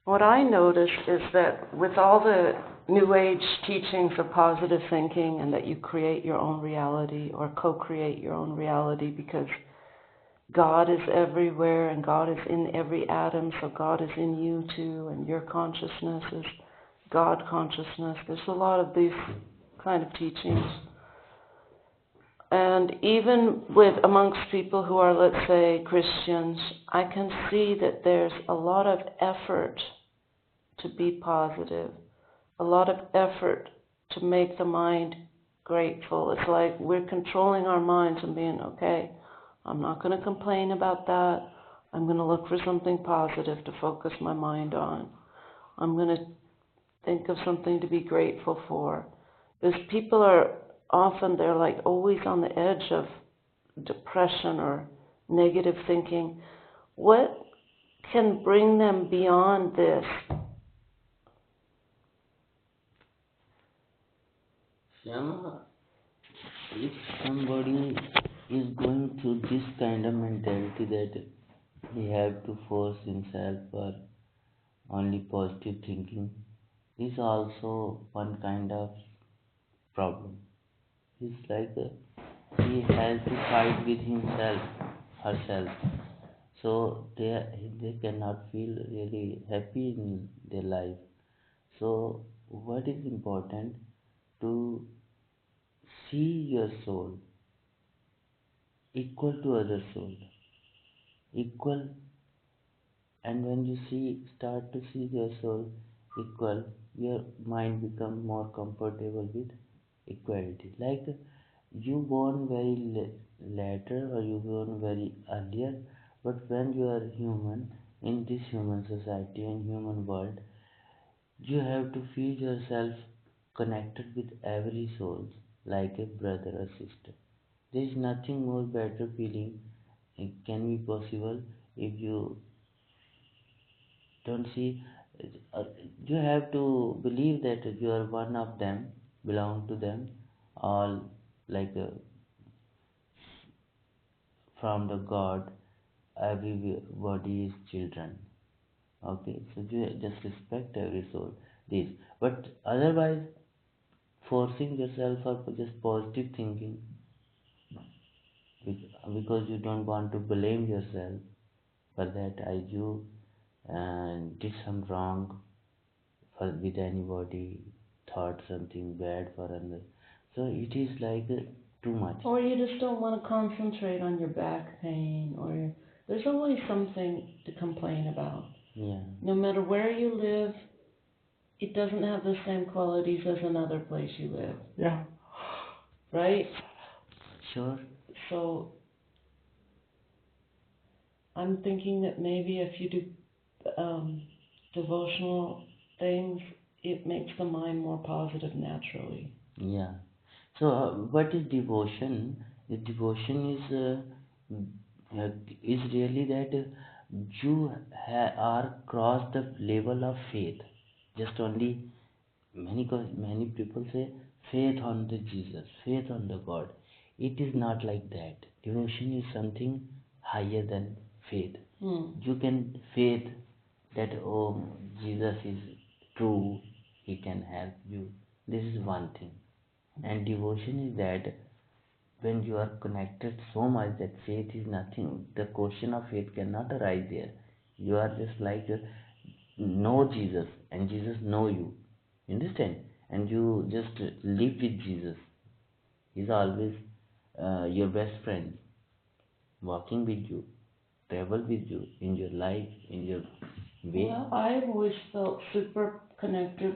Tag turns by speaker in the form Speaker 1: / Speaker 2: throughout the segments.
Speaker 1: What I noticed is that with all the New Age teachings of positive thinking and that you create your own reality or co-create your own reality because God is everywhere and God is in every atom, so God is in you too, and your consciousness is God consciousness. There's a lot of these kind of teachings. And even with amongst people who are, let's say, Christians, I can see that there's a lot of effort to be positive, a lot of effort to make the mind grateful. It's like we're controlling our minds and being, okay, I'm not going to complain about that. I'm going to look for something positive to focus my mind on. I'm going to think of something to be grateful for. Because people are often, they're like always on the edge of depression or negative thinking. What can bring them beyond this?
Speaker 2: Shama, if somebody is going through this kind of mentality that he have to force himself for only positive thinking, is also one kind of problem. It's like he has to fight with himself, herself. So they cannot feel really happy in their life. So what is important to see your soul equal to other soul, equal, and when you start to see your soul equal, your mind become more comfortable with equality. Like you born very later or you born very earlier, but when you are human in this human society and human world, you have to feel yourself connected with every soul like a brother or sister. There is nothing more better feeling it can be possible if you don't see. uh, you have to believe that you are one of them, belong to them, all like from the God. Everybody is children. Okay, so you just respect every soul. This, but otherwise, forcing yourself for just positive thinking because you don't want to blame yourself for that you did some wrong with anybody, thought something bad for another. So it is like too much.
Speaker 1: Or you just don't want to concentrate on your back pain, or there's always something to complain about.
Speaker 2: Yeah.
Speaker 1: No matter where you live, it doesn't have the same qualities as another place you live.
Speaker 2: Yeah.
Speaker 1: Right?
Speaker 2: Sure.
Speaker 1: So I'm thinking that maybe if you do devotional things, it makes the mind more positive naturally.
Speaker 2: Yeah. So what is devotion? The devotion is really that you are cross the level of faith. Just only many people say faith on the Jesus, faith on the God. It is not like that. Devotion is something higher than faith. You can faith that oh Jesus is true, he can help you. This is one thing. And devotion is that when you are connected so much that faith is nothing, the question of faith cannot arise there. You are just like know Jesus and Jesus know you. Understand? And you just live with Jesus. He's always your best friend, walking with you, travel with you in your life, in your way.
Speaker 1: Well, I've always felt super connected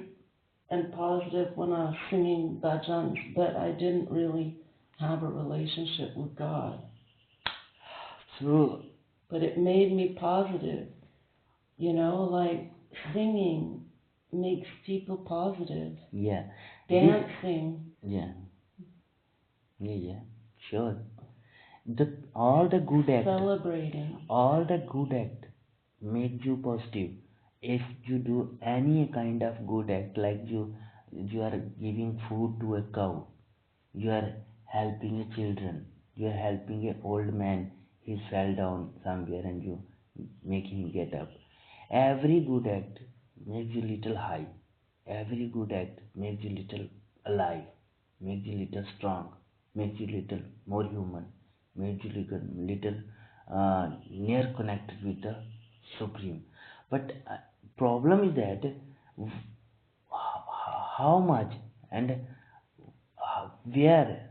Speaker 1: and positive when I was singing bhajans, but I didn't really have a relationship with God.
Speaker 2: So,
Speaker 1: but it made me positive. Like singing makes people positive.
Speaker 2: yeah.
Speaker 1: Dancing.
Speaker 2: Yeah. Yeah. Sure. All the good act.
Speaker 1: Celebrating.
Speaker 2: All the good act make you positive. If you do any kind of good act, like you are giving food to a cow, you are helping a children, you are helping an old man, he fell down somewhere and you make him get up. Every good act makes you little high. Every good act makes you little alive, makes you little strong, makes you little more human, makes you little near connected with the Supreme. But problem is that how much and where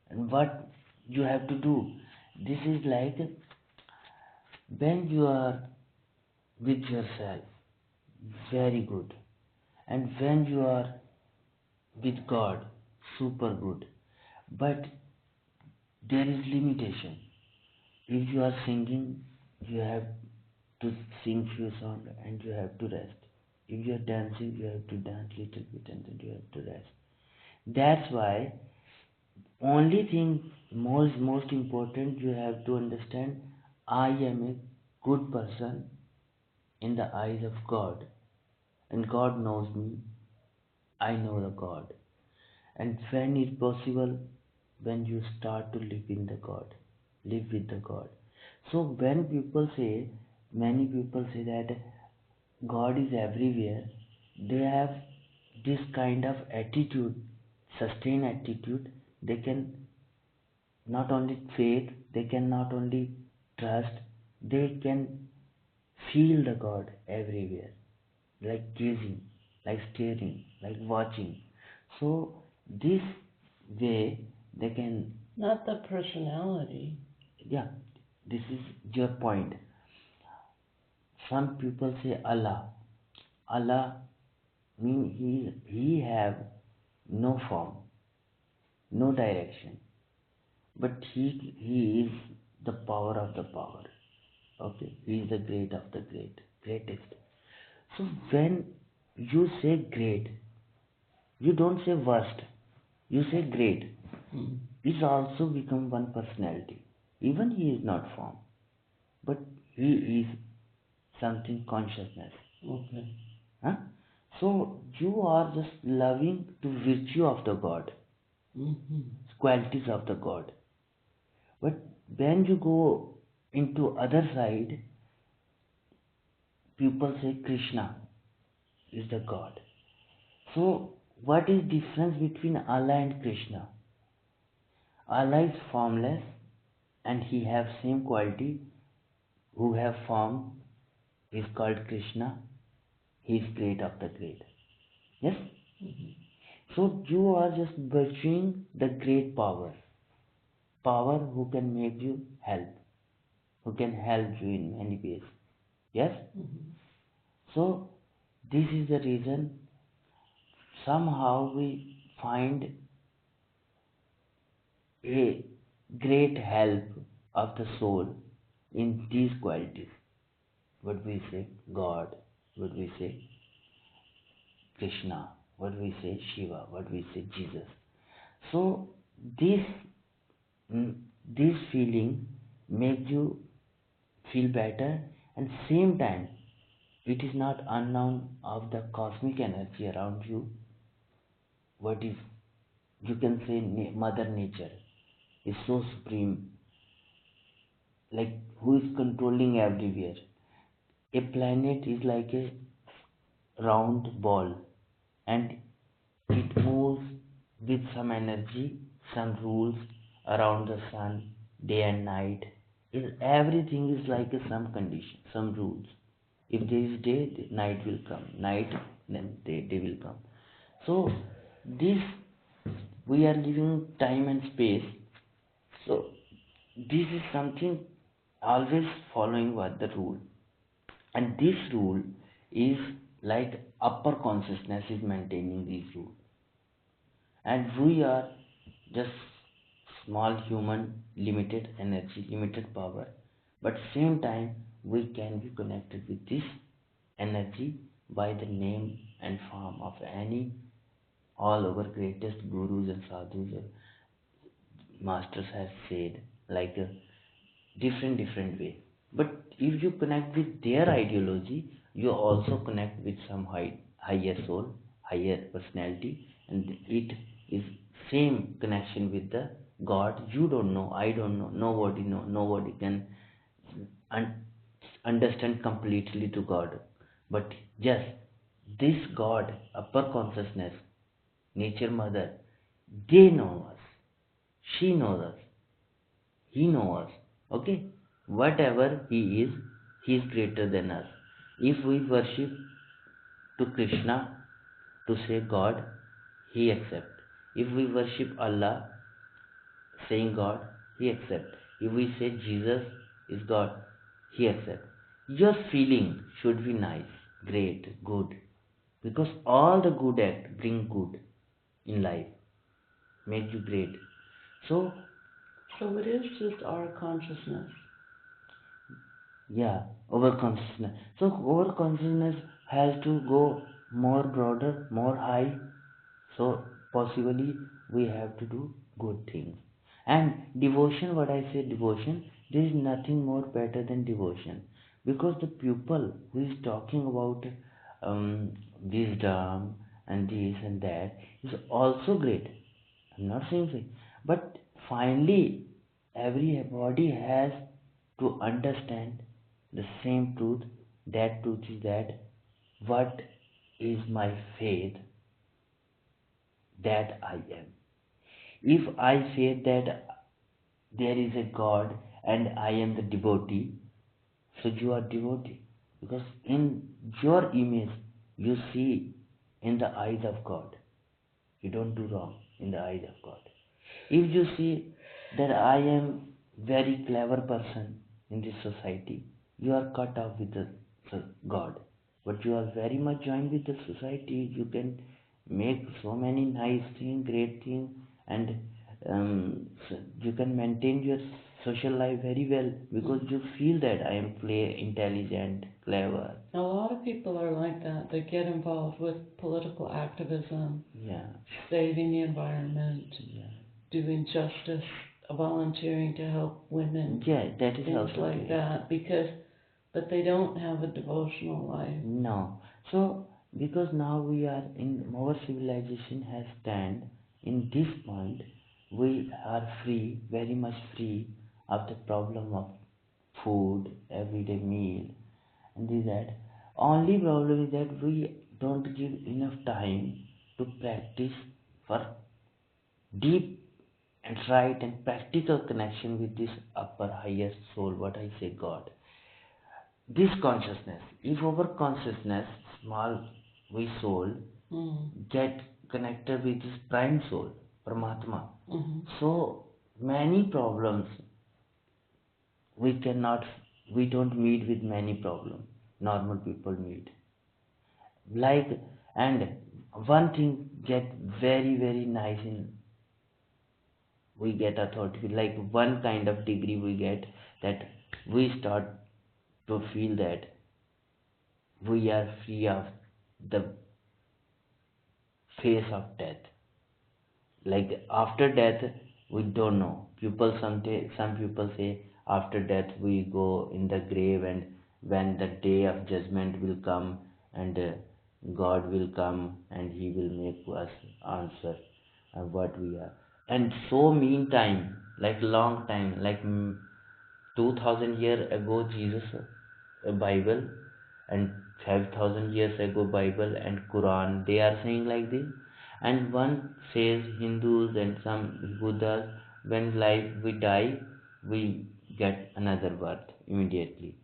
Speaker 2: and what you have to do. This is like when you are with yourself, very good, and when you are with God, super good. But there is limitation. If you are singing, you have to sing few songs and you have to rest. If you are dancing, you have to dance little bit and then you have to rest. That's why only thing most important you have to understand, I am a good person in the eyes of God, and God knows me, I know the God. And when it's possible, when you start to live in the God, live with the God. So when people say, many people say that God is everywhere, they have this kind of attitude, sustained attitude. They can not only faith, they can not only trust, they can feel the God everywhere, like gazing, like staring, like watching. So this way they can,
Speaker 1: Not the personality.
Speaker 2: yeah, this is your point. Some people say Allah mean he have no form, no direction, but he is the power of the power. Okay, he is the great of the greatest. So when you say great, you don't say worst, you say great. Is also become one personality. Even he is not form, but he is something consciousness.
Speaker 1: Okay.
Speaker 2: Huh? So you are just loving to virtue of the God, qualities of the God. But when you go into other side, people say Krishna is the God. So what is difference between Allah and Krishna? Allah is formless and he have same quality. Who have form is called Krishna. He is great of the great. Yes? So you are just virtuing the great power. Power who can make you help. Who can help you in many ways. Yes? So this is the reason somehow we find a great help of the soul in these qualities. What we say God, what we say Krishna, what we say Shiva, what we say Jesus. So this this feeling makes you feel better, and same time it is not unknown of the cosmic energy around you. What is, you can say Mother Nature is so supreme, like who is controlling everywhere. A planet is like a round ball and it moves with some energy, some rules around the sun, day and night. Everything is like some condition, some rules. If there is day, night will come. Night, then day will come. So this, we are living time and space. So this is something always following what the rule, and this rule is like upper consciousness is maintaining these rules, and we are just small human, limited energy, limited power, but same time we can be connected with this energy by the name and form of any all our greatest gurus and sadhus or masters have said, like a different way. But if you connect with their ideology, you also connect with some higher soul, higher personality, and it is same connection with the God. You don't know, I don't know, nobody can un- understand completely to God. But yes, this God, upper consciousness, nature mother, they know us. She knows us. He knows us. Okay? Whatever he is greater than us. If we worship to Krishna, to say God, he accepts. If we worship Allah, saying God, he accepts. If we say Jesus is God, he accepts. Your feeling should be nice, great, good. Because all the good act bring good in life, make you great. So
Speaker 1: So it is just our consciousness.
Speaker 2: yeah, overconsciousness. So overconsciousness has to go more broader, more high. So possibly we have to do good things. And devotion, what I say devotion, there is nothing more better than devotion. Because the pupil who is talking about wisdom and this and that is also great. I'm not saying so. But finally, everybody has to understand the same truth. That truth is that what is my faith, that I am. If I say that there is a God and I am the devotee, so you are devotee. Because in your image, you see in the eyes of God. You don't do wrong in the eyes of God. If you see that I am very clever person in this society, you are cut off with the God. But you are very much joined with the society. You can make so many nice things, great things, and you can maintain your social life very well because you feel that I am play intelligent, clever.
Speaker 1: A lot of people are like that. They get involved with political activism,
Speaker 2: Yeah,
Speaker 1: saving the environment,
Speaker 2: yeah,
Speaker 1: doing justice, volunteering to help women,
Speaker 2: yeah. That is
Speaker 1: things
Speaker 2: also
Speaker 1: like
Speaker 2: great.
Speaker 1: that, but they don't have a devotional life.
Speaker 2: No. So, because now we are in our civilization has stand in this point, we are free, very much free of the problem of food, everyday meal, and this that. Only problem is that we don't give enough time to practice for deep and right and practical connection with this upper highest soul, what I say God. This consciousness, if our consciousness, small we soul, get connected with this prime soul, Paramatma, so many problems we cannot, we don't meet with many problems. Normal people meet. Like, and one thing get very nice in, we get authority, like one kind of degree we get, that we start to feel that we are free of the face of death. Like after death, we don't know. Some people say after death we go in the grave, and when the day of judgment will come, and God will come and He will make us answer what we are. And so meantime, like long time, like 2000 years ago, Jesus, Bible, and 5000 years ago Bible and Quran, they are saying like this. And one says, Hindus and some Buddhas, when life we die, we get another birth immediately.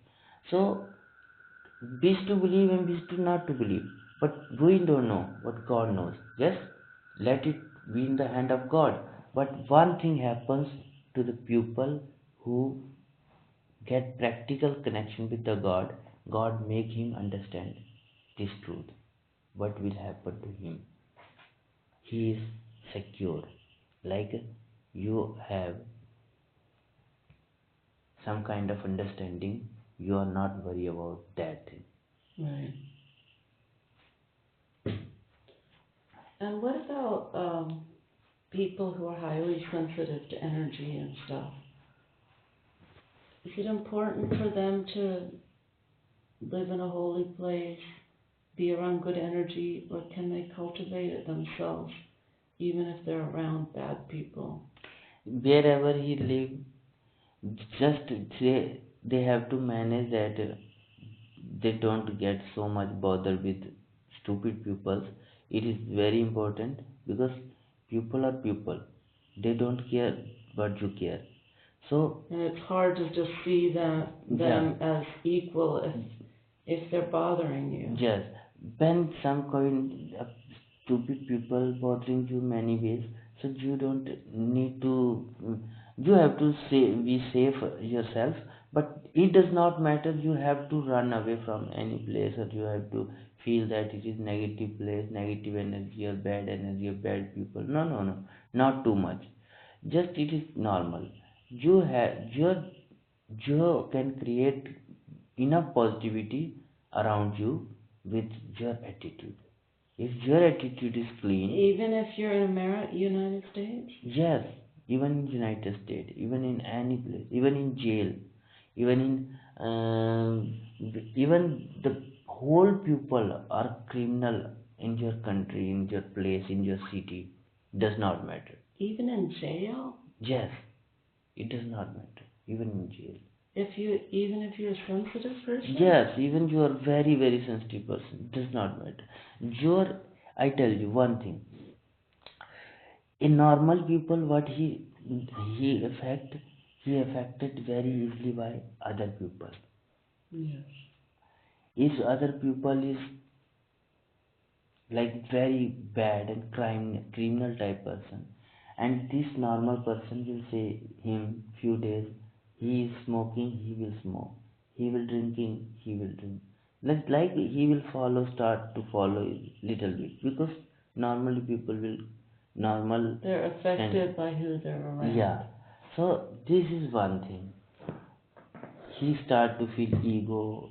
Speaker 2: So wish to believe and wish to not to believe, but we don't know what God knows. Just let it be in the hand of God. But one thing happens to the pupil who get practical connection with the God. God make him understand this truth. What will happen to him? He is secure. Like you have some kind of understanding, you are not worried about that thing.
Speaker 1: Right. And what about people who are highly sensitive to energy and stuff? Is it important for them to live in a holy place, be around good energy, or can they cultivate it themselves, even if they're around bad people?
Speaker 2: Wherever he live, just they have to manage that they don't get so much bother with stupid pupils, it is very important because people are people. They don't care what you care. So
Speaker 1: And it's hard to just see them as equal if they're bothering you.
Speaker 2: yes, when some kind of stupid people bothering you many ways, so you don't need to. You have to be safe yourself, but it does not matter. You have to run away from any place, or you have to feel that it is negative place, negative energy, or bad people. No, no, no, not too much. Just it is normal. You can create enough positivity around you with your attitude. If your attitude is clean,
Speaker 1: Even if you're in United States?
Speaker 2: yes, even in United States, even in any place, even in jail, even in even the whole people are criminal in your country, in your place, in your city, does not matter.
Speaker 1: Even in jail?
Speaker 2: Yes, it does not matter. Even in jail.
Speaker 1: Even if you're a sensitive person?
Speaker 2: Yes, even you are very sensitive person, does not matter. Your, I tell you one thing. In normal people, what he affect he affected very easily by other people.
Speaker 1: Yes.
Speaker 2: If other people is like very bad and criminal type person, and this normal person will say him few days, he is smoking, he will smoke, he will drinking, he will drink, like he will start to follow little bit, because normally people will normal
Speaker 1: They're affected by who they're around.
Speaker 2: yeah. So this is one thing. He start to feel ego,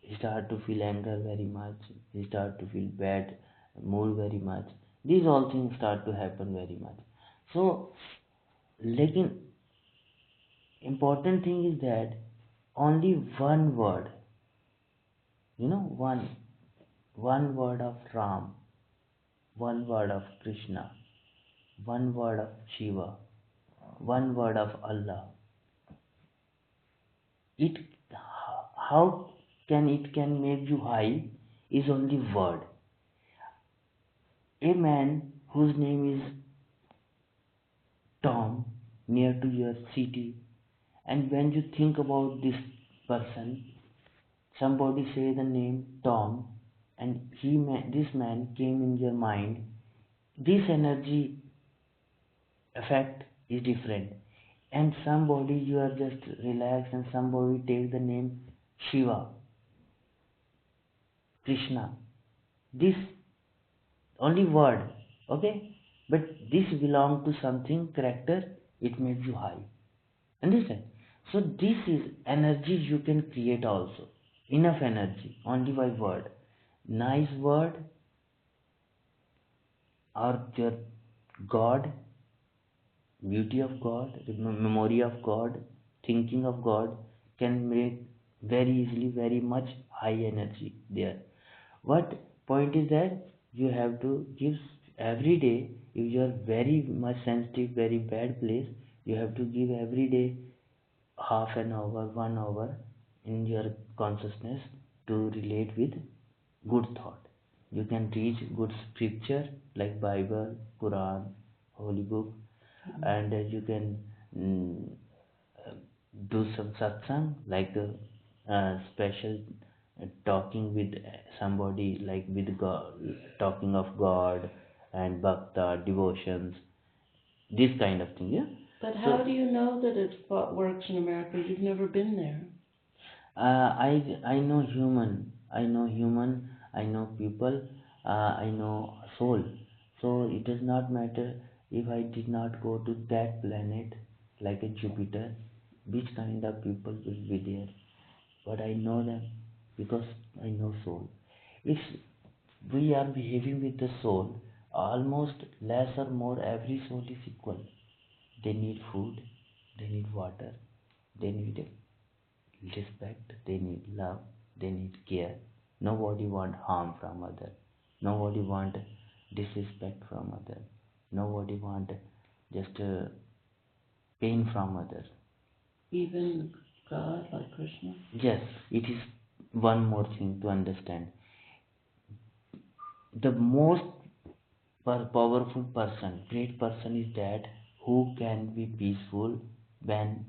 Speaker 2: he start to feel anger very much, he start to feel bad mood very much. These all things start to happen very much. So lekin important thing is that only one word, one word of Ram, one word of Krishna, one word of Shiva, one word of Allah, it how can make you high is only word. A man whose name is Tom near to your city, and when you think about this person, somebody say the name Tom, and this man came in your mind. This energy effect is different. And somebody you are just relaxed, and somebody take the name Shiva, Krishna. This only word, okay? But this belong to something character. It makes you high. Understand? So this is energy you can create also. Enough energy only by word. Nice word or your God, beauty of God, memory of God, thinking of God can make very easily very much high energy there. What point is that you have to give every day. If you are very much sensitive, very bad place, you have to give every day half an hour, 1 hour in your consciousness to relate with good thought. You can read good scripture like Bible, Quran, Holy Book, and you can mm, uh, do some satsang like special talking with somebody, like with God, talking of God and bhakta, devotions, this kind of thing. Yeah.
Speaker 1: But how do you know that it works in America? You've never been there.
Speaker 2: I know human. I know human. I know people. I know soul. So it does not matter if I did not go to that planet like a Jupiter, which kind of people will be there. But I know them because I know soul. If we are behaving with the soul, almost less or more, every soul is equal. They need food, they need water, they need respect, they need love, they need care. Nobody want harm from other. Nobody want disrespect from other. Nobody want just pain from other.
Speaker 1: Even God, like Krishna?
Speaker 2: Yes, it is one more thing to understand. the most powerful person, great person is that who can be peaceful when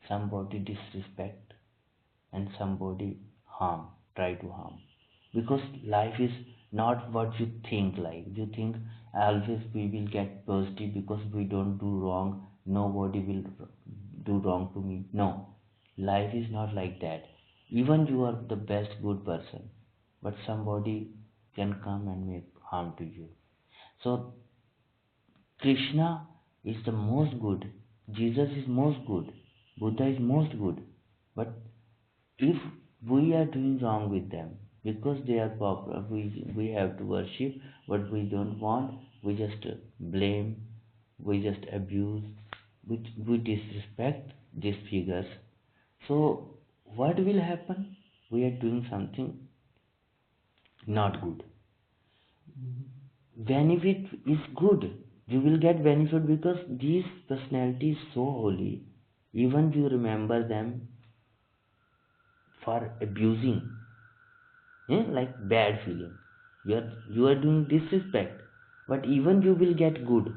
Speaker 2: somebody disrespect and somebody try to harm. Because life is not what you think. Like you think always we will get positive because we don't do wrong, nobody will do wrong to me. No, life is not like that. Even you are the best good person, but somebody can come and make harm to you. So Krishna is the most good, Jesus is most good, Buddha is most good. But if we are doing wrong with them because they are popular, we have to worship, but we don't want, we just blame, we just abuse, we disrespect these figures. So what will happen? We are doing something not good. Benefit is good, you will get benefit because these personalities so holy, even you remember them for abusing, like bad feeling, you are doing disrespect, but even you will get good.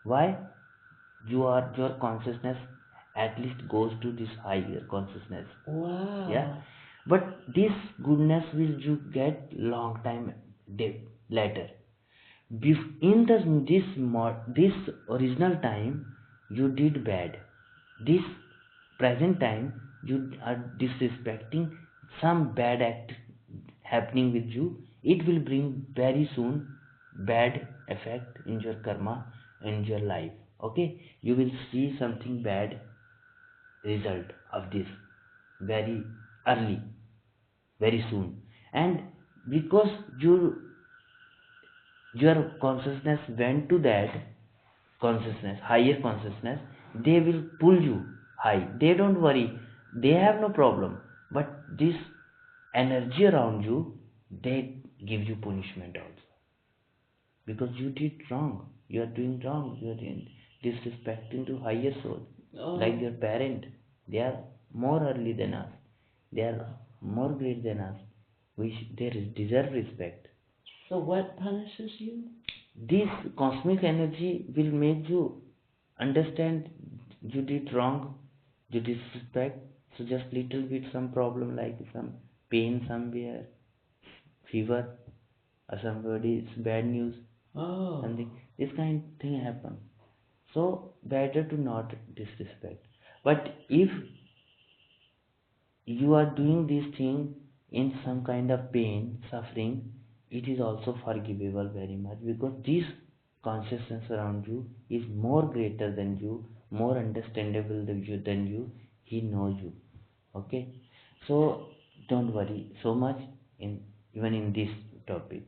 Speaker 2: Why? Your consciousness at least goes to this higher consciousness.
Speaker 1: Wow.
Speaker 2: Yeah, but this goodness will you get long time later. In this original time you did bad, this present time you are disrespecting, some bad act happening with you, it will bring very soon bad effect in your karma, in your life. Okay, you will see something bad result of this very early, very soon. And because your consciousness went to that consciousness, higher consciousness, they will pull you high. They don't worry, they have no problem, but this energy around you, they give you punishment also, because you did wrong, you are doing wrong, you are disrespecting to higher soul. Like your parent, they are more early than us, they are more great than us, they deserve respect.
Speaker 1: So what punishes you?
Speaker 2: This cosmic energy will make you understand you did wrong, you disrespect. So just little bit some problem, like some pain somewhere, fever, or somebody's bad news, something, this kind of thing happen. So better to not disrespect. But if you are doing this thing in some kind of pain, suffering, it is also forgivable very much, because this consciousness around you is more greater than you, more understandable than you. He knows you. Okay, so don't worry so much in even in this topic.